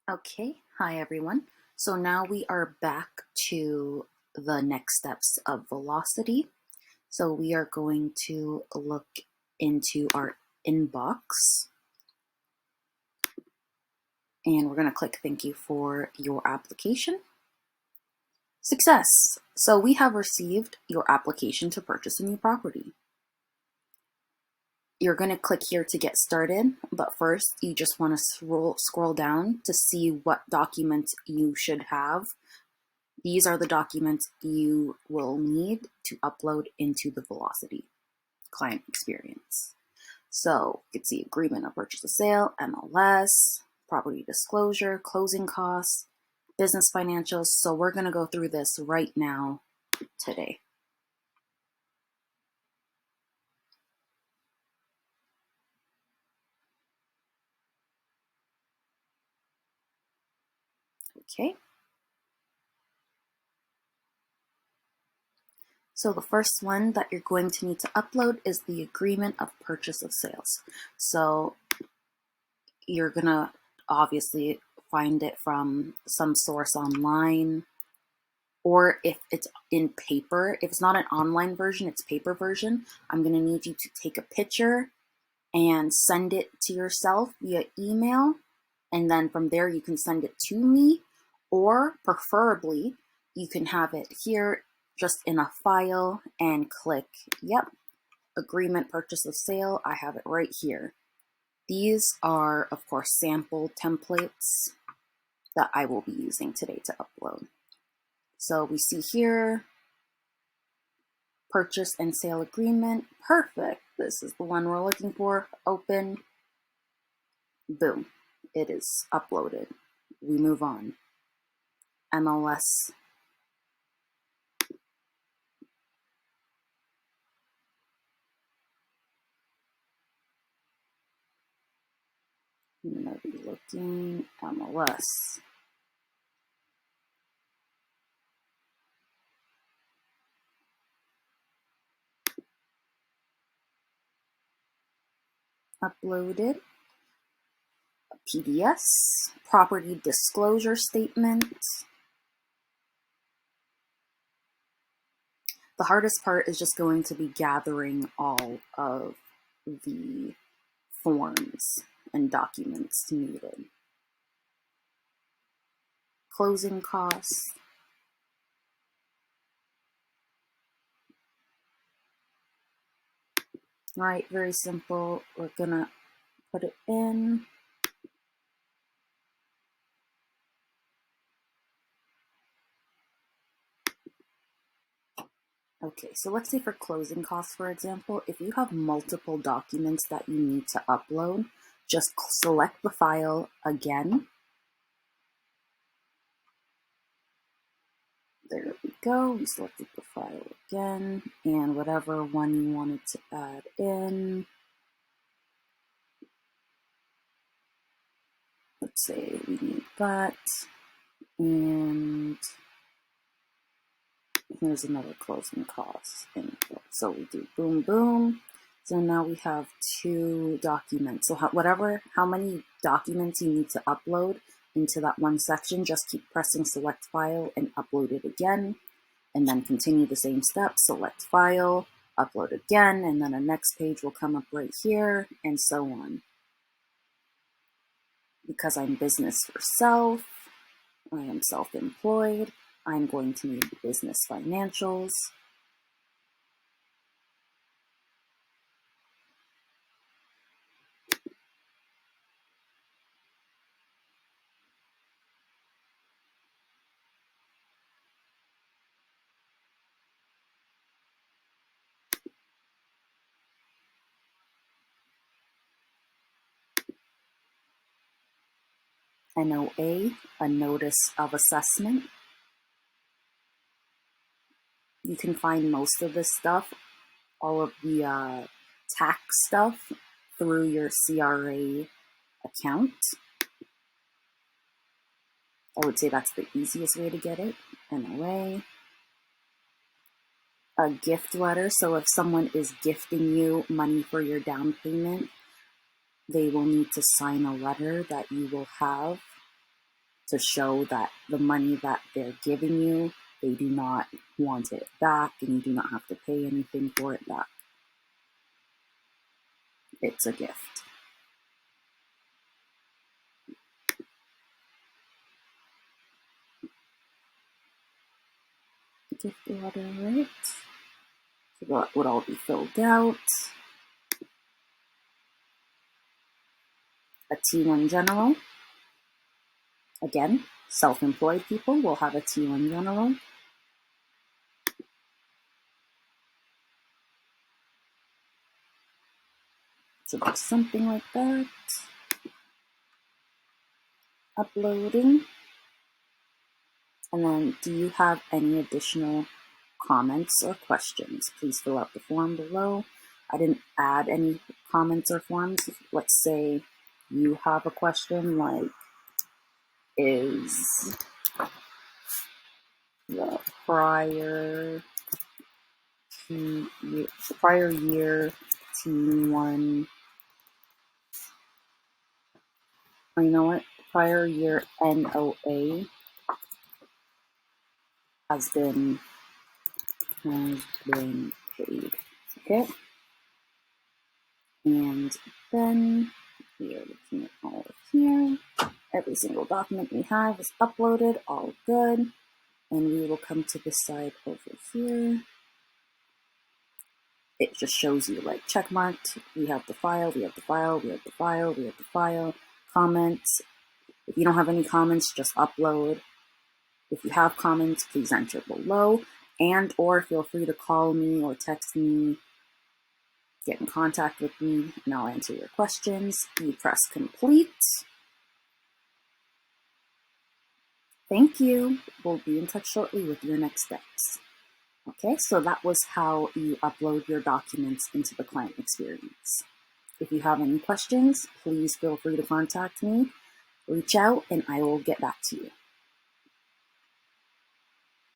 Okay, hi everyone. So now we are back to the next steps of velocity. So we are going to look into our inbox and we're going to click thank you for your application. Success! So we have received your application to purchase a new property. You're going to click here to get started, but first you just want to scroll down to see what documents you should have. These are the documents you will need to upload into the Velocity client experience. So you can see agreement of purchase or sale, MLS, property disclosure, closing costs, business financials. So we're going to go through this right now today. Okay. So the first one that you're going to need to upload is the agreement of purchase of sales. So you're going to obviously find it from some source online, or if it's in paper, if it's not an online version, it's paper version, I'm going to need you to take a picture and send it to yourself via email. And then from there, you can send it to me, or preferably, you can have it here just in a file and click, yep, agreement, purchase of sale. I have it right here. These are, of course, sample templates that I will be using today to upload. So we see here, purchase and sale agreement. Perfect. This is the one we're looking for. Open. Boom. It is uploaded. We move on. MLS. I'm going to be looking MLS. Uploaded. PDS. Property disclosure statement. The hardest part is just going to be gathering all of the forms and documents needed. Closing costs. All right, very simple. We're gonna put it in. Okay, so let's say for closing costs, for example, if you have multiple documents that you need to upload, just select the file again. There we go. We selected the file again, and whatever one you wanted to add in. Let's say we need that, and here's another closing cost info. So we do boom, boom. So now we have two documents. So how many documents you need to upload into that one section, just keep pressing select file and upload it again. And then continue the same steps, select file, upload again, and then a next page will come up right here, and so on. Because I'm business for self, I am self-employed, I'm going to need business financials. NOA, a notice of assessment. You can find most of this stuff, all of the tax stuff, through your CRA account. I would say that's the easiest way to get it. NOA. A gift letter. So if someone is gifting you money for your down payment, they will need to sign a letter that you will have. to show that the money that they're giving you, they do not want it back and you do not have to pay anything for it back. It's a gift. Gift order, right? So that would all be filled out. A T1 general. Again, self-employed people will have a T1 general. So just something like that. Uploading. And then, do you have any additional comments or questions? Please fill out the form below. I didn't add any comments or forms. Let's say you have a question like, is the prior year T1, or you know what, prior year NOA has been paid. Okay, and then we are looking at all of here. Every single document we have is uploaded, all good. And we will come to this side over here. It just shows you like check marked. We have the file, we have the file, we have the file, we have the file. Comments. If you don't have any comments, just upload. If you have comments, please enter below. And or feel free to call me or text me. Get in contact with me and I'll answer your questions. You press complete. Thank you. We'll be in touch shortly with your next steps. Okay, so that was how you upload your documents into the client experience. If you have any questions, please feel free to contact me, reach out, and I will get back to you.